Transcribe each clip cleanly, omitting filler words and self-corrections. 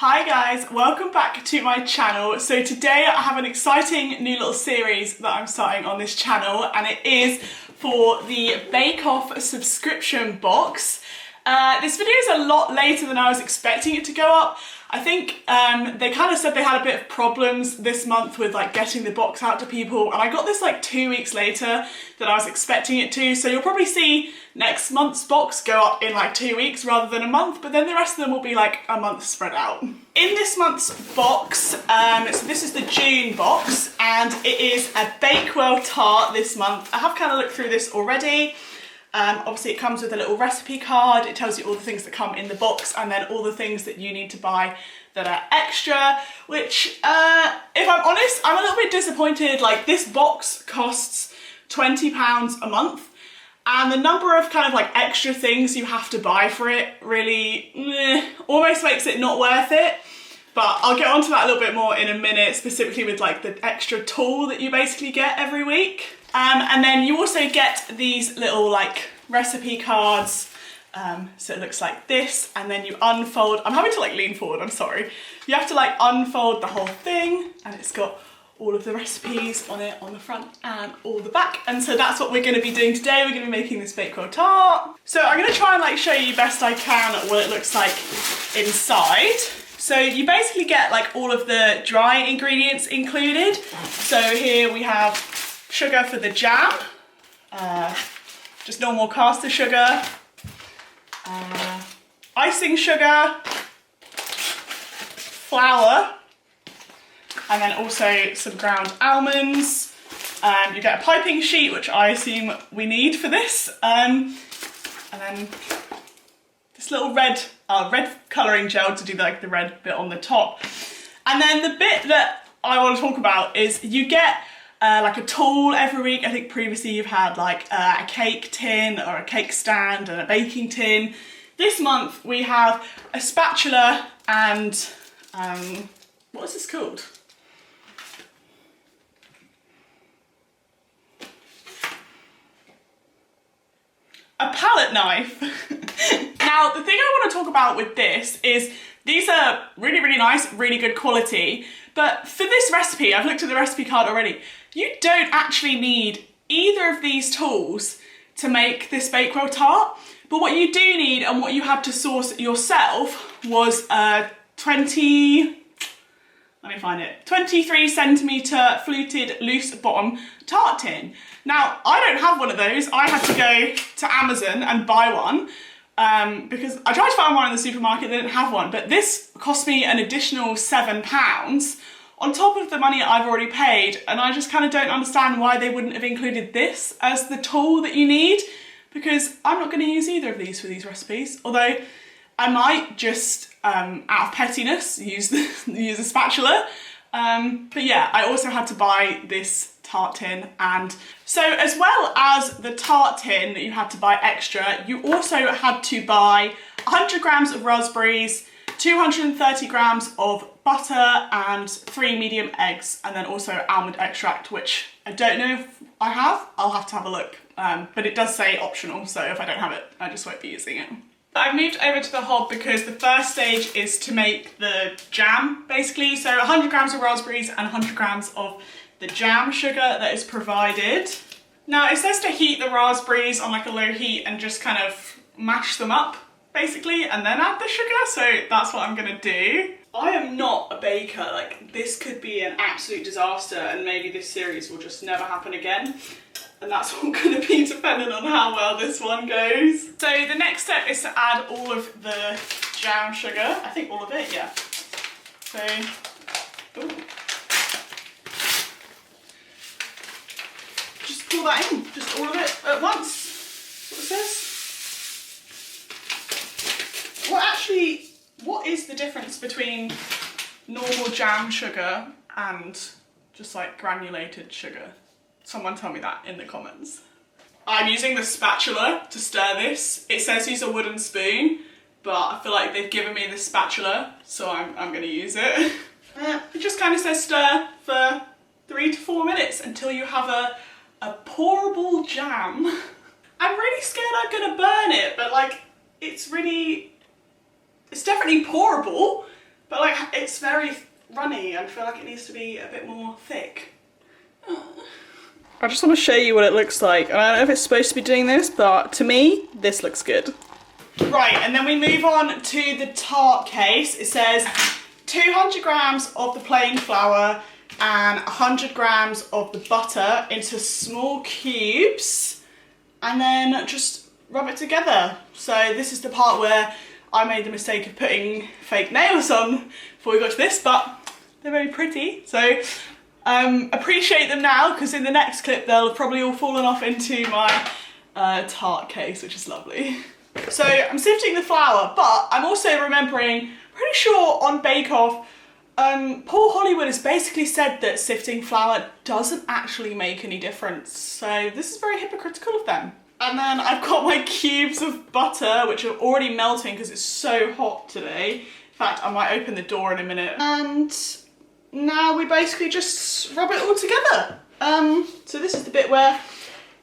Hi guys, welcome back to my channel. So today I have an exciting new little series that I'm starting on this channel, and it is for the Bake Off subscription box. This video is a lot later than I was expecting it to go up. I think they kind of said they had a bit of problems this month with like getting the box out to people, and I got this like 2 weeks later than I was expecting it to, so you'll probably see next month's box go up in like 2 weeks rather than a month, but then the rest of them will be like a month spread out. In this month's box, so this is the June box, and it is a Bakewell tart this month. I have kind of looked through this already. Obviously it comes with a little recipe card. It tells you all the things that come in the box and then all the things that you need to buy that are extra, which if I'm honest, I'm a little bit disappointed. Like, this box costs £20 a month, and the number of kind of like extra things you have to buy for it really almost makes it not worth it. But I'll get onto that a little bit more in a minute, specifically with like the extra tool that you basically get every week. And then you also get these little like recipe cards. So it looks like this, and then you unfold. I'm having to like lean forward, I'm sorry. You have to like unfold the whole thing, and it's got all of the recipes on it on the front and all the back. And so that's what we're going to be doing today. We're going to be making this Bakewell tart. So I'm going to try and like show you best I can what it looks like inside. So you basically get like all of the dry ingredients included. So here we have sugar for the jam, just normal caster sugar, icing sugar, flour, and then also some ground almonds. You get a piping sheet, which I assume we need for this, and then this little red colouring gel to do like the red bit on the top. And then the bit that I want to talk about is you get like a tool every week. I think previously you've had like a cake tin or a cake stand and a baking tin. This month we have a spatula and what is this called? A palette knife. Now, the thing I want to talk about with this is these are really, really nice, really good quality, but for this recipe, I've looked at the recipe card already, you don't actually need either of these tools to make this Bakewell tart. But what you do need, and what you had to source yourself, was a 23 centimetre fluted loose bottom tart tin. Now, I don't have one of those. I had to go to Amazon and buy one because I tried to find one in the supermarket, they didn't have one, but this cost me an additional £7 on top of the money I've already paid, and I just kind of don't understand why they wouldn't have included this as the tool that you need, because I'm not going to use either of these for these recipes, although I might just, out of pettiness, use a spatula. But yeah, I also had to buy this tart tin, and so as well as the tart tin that you had to buy extra, you also had to buy 100 grams of raspberries, 230 grams of butter, and 3 medium eggs, and then also almond extract, which I don't know if I have. I'll have to have a look, but it does say optional, so if I don't have it, I just won't be using it. I've moved over to the hob because the first stage is to make the jam, basically. So 100 grams of raspberries and 100 grams of the jam sugar that is provided. Now, it says to heat the raspberries on like a low heat and just kind of mash them up, basically, and then add the sugar, so that's what I'm gonna do. I am not a baker. Like, this could be an absolute disaster, and maybe this series will just never happen again. And that's all going to be dependent on how well this one goes. So the next step is to add all of the jam sugar. I think all of it, yeah. So, ooh. Just pour that in, just all of it at once. That's what it says. What is the difference between normal jam sugar and just like granulated sugar? Someone tell me that in the comments. I'm using the spatula to stir this. It says use a wooden spoon, but I feel like they've given me the spatula, so I'm gonna use it. It just kind of says stir for 3 to 4 minutes until you have a pourable jam. I'm really scared I'm gonna burn it, but like, it's definitely pourable, But like, it's very runny. I feel like it needs to be a bit more thick. I just want to show you what it looks like. I don't know if it's supposed to be doing this, but to me, this looks good. Right, and then we move on to the tart case. It says 200 grams of the plain flour and 100 grams of the butter into small cubes, and then just rub it together. So this is the part where I made the mistake of putting fake nails on before we got to this, but they're very pretty. So appreciate them now, because in the next clip they'll have probably all fallen off into my tart case, which is lovely. So I'm sifting the flour, but I'm also remembering, pretty sure on Bake Off, Paul Hollywood has basically said that sifting flour doesn't actually make any difference. So this is very hypocritical of them. And then I've got my cubes of butter, which are already melting because it's so hot today. In fact, I might open the door in a minute. And now we basically just rub it all together. So this is the bit where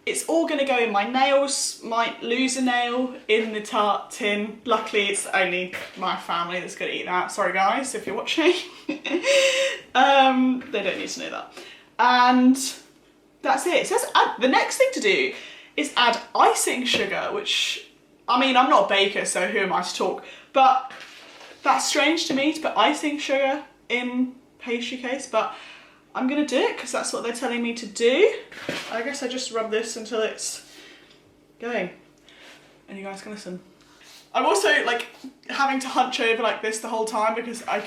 it's all gonna go in my nails. Might lose a nail in the tart tin. Luckily, it's only my family that's gonna eat that. Sorry guys, if you're watching. They don't need to know that. And that's it. It says the next thing to do is add icing sugar, which, I mean, I'm not a baker, so who am I to talk? But that's strange to me to put icing sugar in pastry case, but I'm gonna do it because that's what they're telling me to do. I guess I just rub this until it's going and you guys can listen. I'm also like having to hunch over like this the whole time because I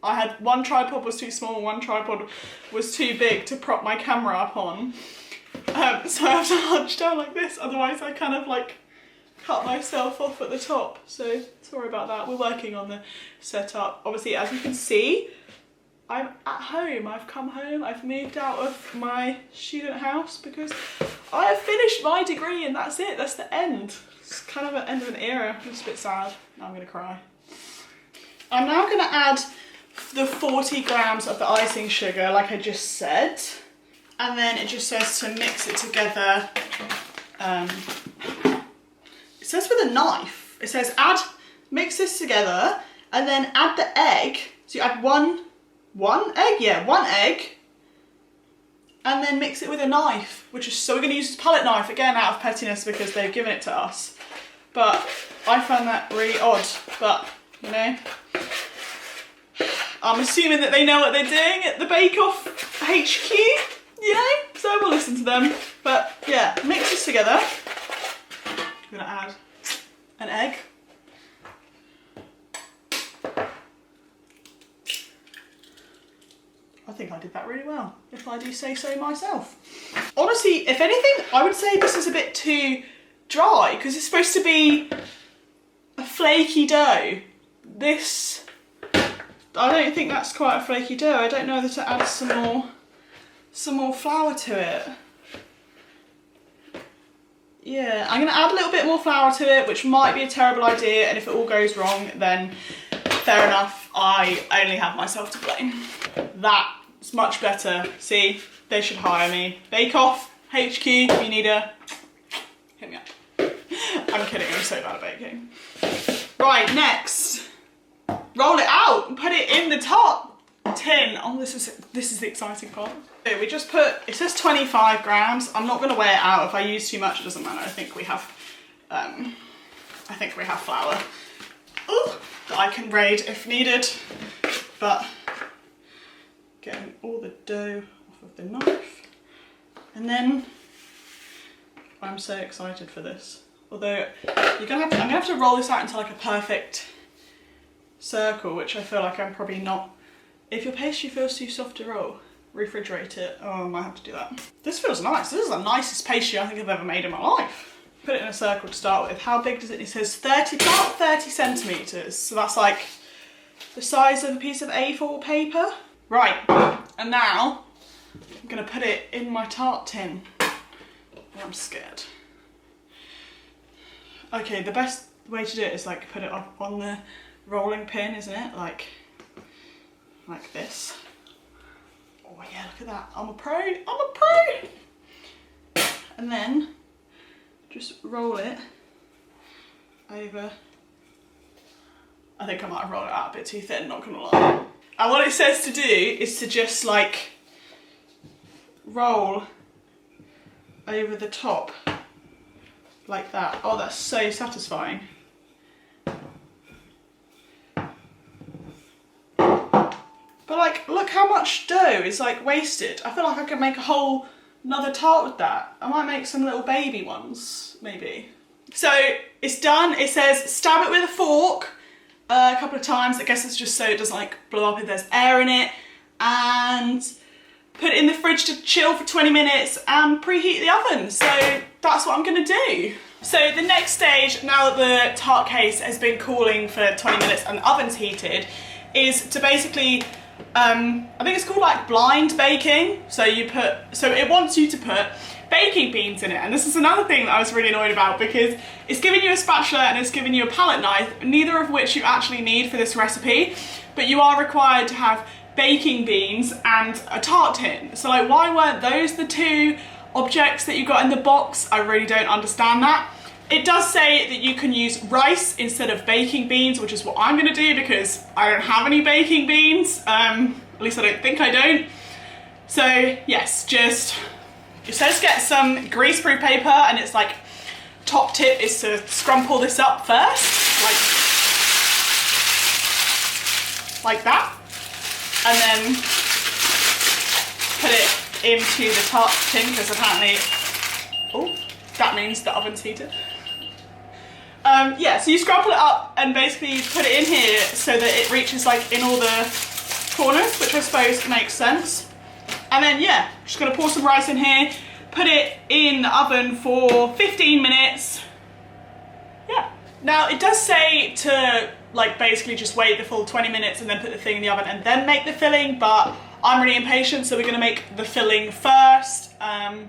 had one tripod was too small, one tripod was too big to prop my camera up on. So I have to hunch down like this, otherwise I kind of like cut myself off at the top. So sorry about that, we're working on the setup. Obviously, as you can see, I'm at home. I've come home, I've moved out of my student house because I have finished my degree and that's it, that's the end. It's kind of an end of an era. It's a bit sad. Now I'm gonna cry. I'm now gonna add the 40 grams of the icing sugar like I just said. And then it just says to mix it together. It says with a knife. It says mix this together and then add the egg. So you add one egg? Yeah, one egg. And then mix it with a knife, so we're gonna use a palette knife, again out of pettiness because they've given it to us. But I found that really odd, but you know. I'm assuming that they know what they're doing at the Bake Off HQ, you know, so we'll listen to them. But yeah, mix this together. I'm gonna add an egg. I think I did that really well, if I do say so myself. Honestly, if anything, I would say this is a bit too dry because it's supposed to be a flaky dough. This, I don't think that's quite a flaky dough. I don't know whether to add some more flour to it. Yeah, I'm gonna add a little bit more flour to it, which might be a terrible idea, and if it all goes wrong, then fair enough, I only have myself to blame. That's much better. See, they should hire me. Bake Off HQ, if you need a, hit me up. I'm kidding, I'm so bad at baking. Right, next, roll it out and put it in the tart tin. Oh, this is the exciting part. So we just put, it says 25 grams. I'm not gonna weigh it out. If I use too much, it doesn't matter. I think we have flour. Ooh, that I can raid if needed. But getting all the dough off of the knife. And then, I'm so excited for this. Although, I'm gonna have to roll this out into like a perfect circle, which I feel like I'm probably not. If your pastry feels too soft to roll, refrigerate it. Oh, I might have to do that. This feels nice. This is the nicest pastry I think I've ever made in my life. Put it in a circle to start with. How big does it? It says about 30 centimetres. So that's like the size of a piece of A4 paper. Right, and now I'm gonna put it in my tart tin. I'm scared. Okay, the best way to do it is like put it up on the rolling pin, isn't it? Like this. Oh yeah, look at that. I'm a pro. I'm a pro. And then just roll it over. I think I might have rolled it out a bit too thin, not gonna lie. And what it says to do is to just like roll over the top like that. Oh, that's so satisfying. But like, look how much dough is like wasted. I feel like I could make a whole another tart with that. I might make some little baby ones, maybe. So it's done. It says stab it with a fork a couple of times. I guess it's just so it doesn't like blow up if there's air in it. And put it in the fridge to chill for 20 minutes and preheat the oven. So that's what I'm gonna do. So the next stage, now that the tart case has been cooling for 20 minutes and the oven's heated, is to basically, I think it's called like blind baking. So it wants you to put baking beans in it. And this is another thing that I was really annoyed about, because it's giving you a spatula and it's giving you a palette knife, neither of which you actually need for this recipe, but you are required to have baking beans and a tart tin. So like, why weren't those the two objects that you got in the box? I really don't understand that. It does say that you can use rice instead of baking beans, which is what I'm gonna do because I don't have any baking beans. At least I don't think I don't. So yes, it says get some greaseproof paper, and it's like, top tip is to scrumple this up first, like that, and then put it into the tart tin, because apparently, oh, that means the oven's heated. Yeah, so you scrumple it up and basically put it in here so that it reaches like in all the corners, which I suppose makes sense. And then yeah, just gonna pour some rice in here, put it in the oven for 15 minutes. Yeah. Now it does say to like basically just wait the full 20 minutes and then put the thing in the oven and then make the filling, but I'm really impatient, so we're gonna make the filling first. I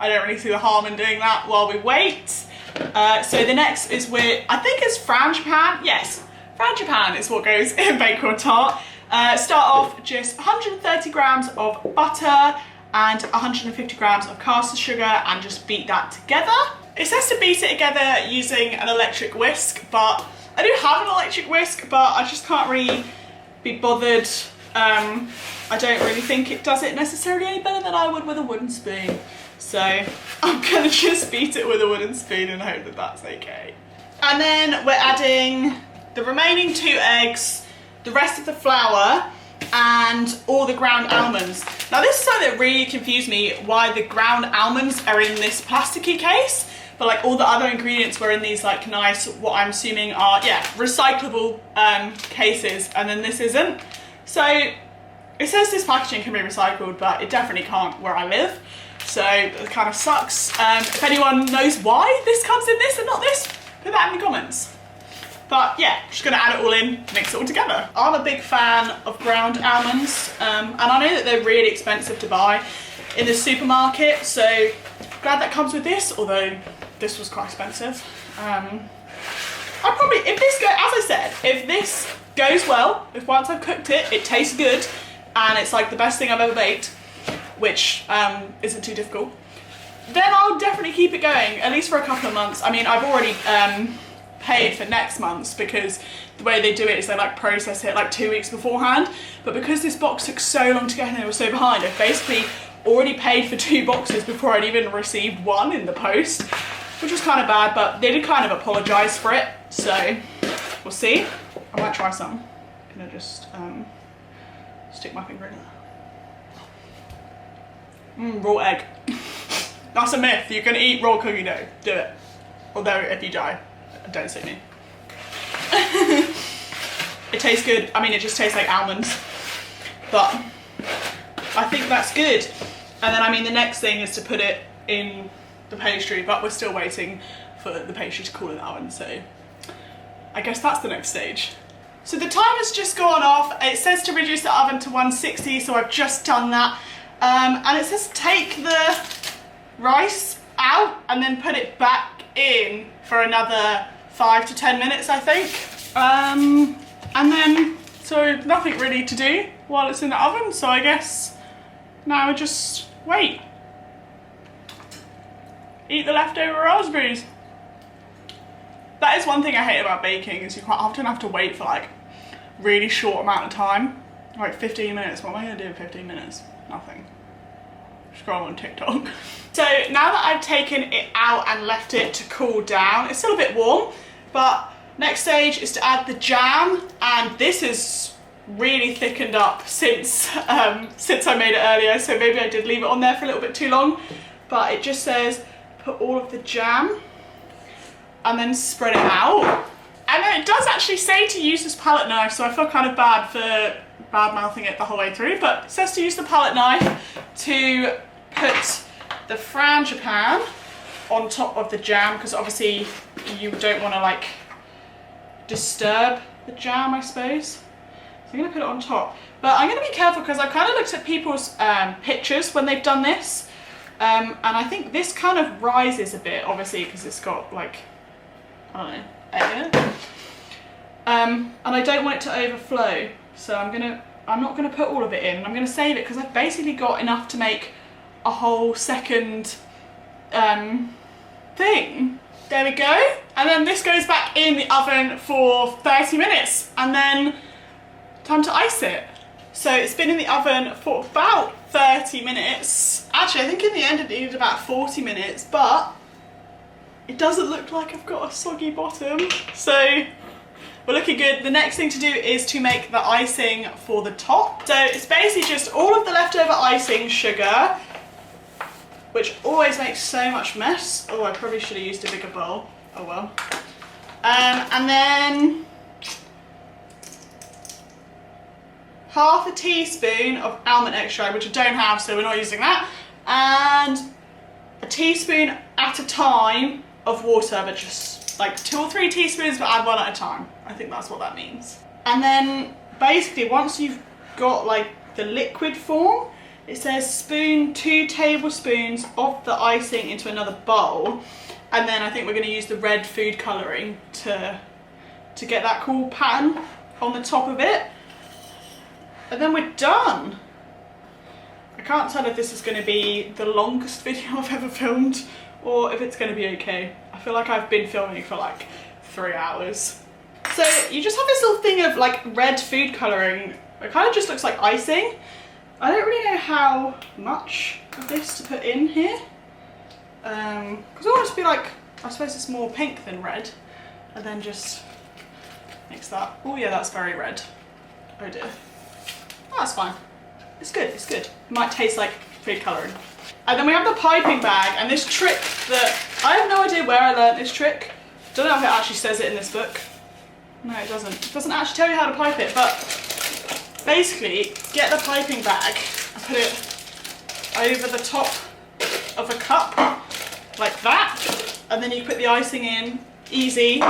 don't really see the harm in doing that while we wait. So the next is I think it's frangipane. Yes, frangipane is what goes in Bakewell tart. Start off just 130 grams of butter and 150 grams of caster sugar, and just beat that together. It says to beat it together using an electric whisk, but I do have an electric whisk, but I just can't really be bothered. I don't really think it does it necessarily any better than I would with a wooden spoon. So I'm gonna just beat it with a wooden spoon and hope that that's okay. And then we're adding the remaining 2 eggs, the rest of the flour, and all the ground almonds. Now this is something that really confused me, why the ground almonds are in this plasticky case, but like all the other ingredients were in these like nice, what I'm assuming are, yeah, recyclable cases, and then this isn't. So it says this packaging can be recycled, but it definitely can't where I live. So it kind of sucks. If anyone knows why this comes in this and not this, put that in the comments. But yeah, just gonna add it all in, mix it all together. I'm a big fan of ground almonds, and I know that they're really expensive to buy in the supermarket, so glad that comes with this, although this was quite expensive. I probably, if this goes, as I said, if this goes well, if once I've cooked it, it tastes good, and it's like the best thing I've ever baked, which isn't too difficult, then I'll definitely keep it going, at least for a couple of months. I mean, I've already paid for next month's, because the way they do it is they like process it like 2 weeks beforehand, but because this box took so long to get and they were so behind, I've basically already paid for 2 boxes before I'd even received one in the post, which was kind of bad, but they did kind of apologise for it, so we'll see. I might try some. I'm gonna just stick my finger in it. Raw egg. That's a myth. You can eat raw cookie dough. Do it. Although if you die, don't sue me. It tastes good. I mean, it just tastes like almonds. But I think that's good. And then, I mean, the next thing is to put it in the pastry, but we're still waiting for the pastry to cool in the oven, so I guess that's the next stage. So the timer's just gone off. It says to reduce the oven to 160, so I've just done that. And it says take the rice out and then put it back in for another 5 to 10 minutes, I think. And then, so nothing really to do while it's in the oven, so I guess now I just wait. Eat the leftover raspberries. That is one thing I hate about baking, is you quite often have to wait for like really short amount of time. Like 15 minutes. What am I going to do in 15 minutes? Nothing. Scroll on TikTok. So now that I've taken it out and left it to cool down, it's still a bit warm, but next stage is to add the jam, and this is really thickened up since I made it earlier, so maybe I did leave it on there for a little bit too long, but it just says put all of the jam and then spread it out. And then it does actually say to use this palette knife, so I feel kind of bad for bad-mouthing it the whole way through, but it says to use the palette knife to put the frangipane on top of the jam, because obviously you don't want to like disturb the jam, I suppose. So I'm going to put it on top. But I'm going to be careful because I've kind of looked at people's pictures when they've done this, and I think this kind of rises a bit, obviously, because it's got like, I don't know, air. And I don't want it to overflow, so I'm not gonna put all of it in, and I'm gonna save it because I've basically got enough to make a whole second thing. There we go. And then this goes back in the oven for 30 minutes, and then time to ice it. So it's been in the oven for about 30 minutes. Actually, I think in the end it needed about 40 minutes, but it doesn't look like I've got a soggy bottom. So we're looking good. The next thing to do is to make the icing for the top. So it's basically just all of the leftover icing sugar, which always makes so much mess. Oh, I probably should have used a bigger bowl. Oh well. And then half a teaspoon of almond extract, which I don't have, so we're not using that. And a teaspoon at a time of water, but just like 2 or 3 teaspoons, but add one at a time. I think that's what that means. And then basically once you've got like the liquid form, it says spoon 2 tablespoons of the icing into another bowl, and then I think we're going to use the red food colouring to get that cool pattern on the top of it, and then we're done. I can't tell if this is going to be the longest video I've ever filmed or if it's going to be okay. I feel like I've been filming for like 3 hours. So you just have this little thing of like red food colouring. It kind of just looks like icing. I don't really know how much of this to put in here, because I want it to be like, I suppose it's more pink than red, and then just mix that. Oh yeah, that's very red. Oh dear. Oh, that's fine. It's good, it's good. It might taste like food colouring. And then we have the piping bag, and this trick that, I have no idea where I learned this trick. Don't know if it actually says it in this book. No, it doesn't. It doesn't actually tell you how to pipe it, but basically, get the piping bag and put it over the top of a cup, like that, and then you put the icing in, easy,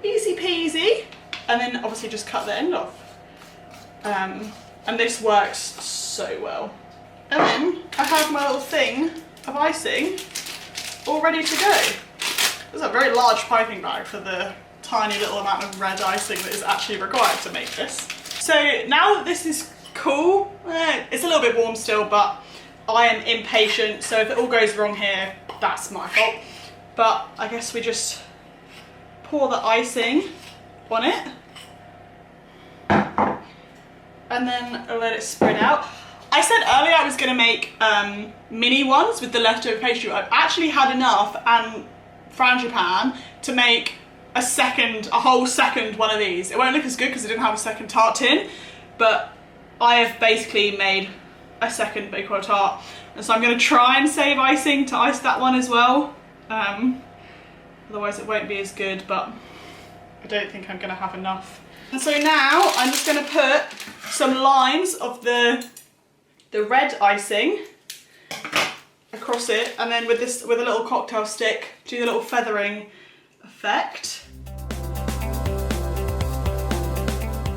easy peasy, and then obviously just cut the end off. And this works so well. And then I have my little thing of icing all ready to go. This is a very large piping bag for the tiny little amount of red icing that is actually required to make this. So now that this is cool, it's a little bit warm still, but I am impatient, so if it all goes wrong here, that's my fault. But I guess we just pour the icing on it, and then let it spread out. I said earlier I was going to make mini ones with the leftover pastry. I've actually had enough and frangipane to make a whole second one of these. It won't look as good because I didn't have a second tart tin, but I have basically made a second Bakewell tart, and so I'm going to try and save icing to ice that one as well. Otherwise it won't be as good, but I don't think I'm going to have enough. And so now I'm just going to put some lines of the red icing across it, and then with a little cocktail stick do the little feathering effect.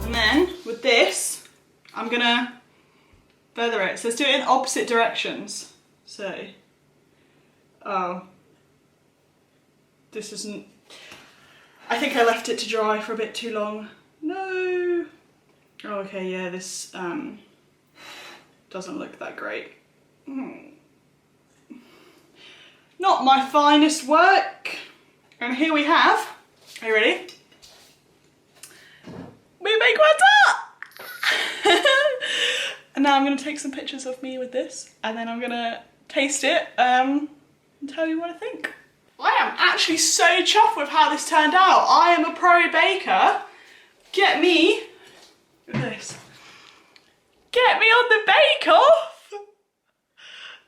And then with this, I'm gonna feather it. So let's do it in opposite directions. So, oh, this isn't, I think I left it to dry for a bit too long. No. Oh, okay, yeah, this doesn't look that great. Not my finest work. And here we have Are you ready? We make one tart! And now I'm going to take some pictures of me with this, and then I'm going to taste it and tell you what I think. I am actually so chuffed with how this turned out. I am a pro baker. Get me, look at this. Get me on the bake off.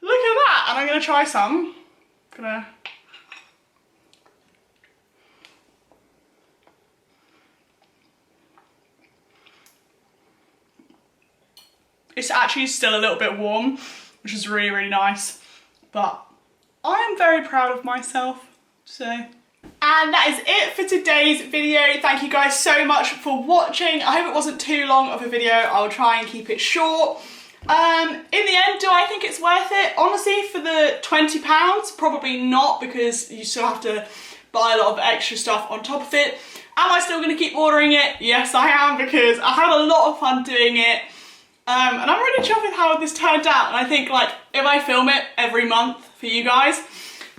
Look at that. And I'm going to try some. It's actually still a little bit warm, which is really, really nice. But I am very proud of myself, so. And that is it for today's video. Thank you guys so much for watching. I hope it wasn't too long of a video. I'll try and keep it short. In the end, do I think it's worth it? Honestly, for the £20, probably not, because you still have to buy a lot of extra stuff on top of it. Am I still going to keep ordering it? Yes, I am, because I had a lot of fun doing it. And I'm really chuffed with how this turned out. And I think, like, if I film it every month for you guys,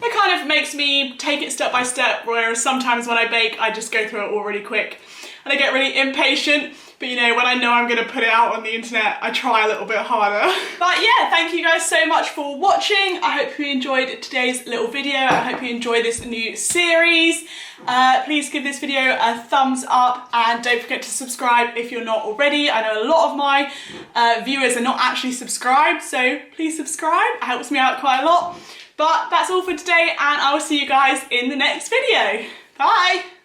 it kind of makes me take it step by step, whereas sometimes when I bake, I just go through it all really quick. And I get really impatient. But you know, when I know I'm going to put it out on the internet, I try a little bit harder. But yeah, thank you guys so much for watching. I hope you enjoyed today's little video. I hope you enjoy this new series. Please give this video a thumbs up and don't forget to subscribe if you're not already. I know a lot of my viewers are not actually subscribed, so please subscribe. It helps me out quite a lot. But that's all for today, and I will see you guys in the next video. Bye!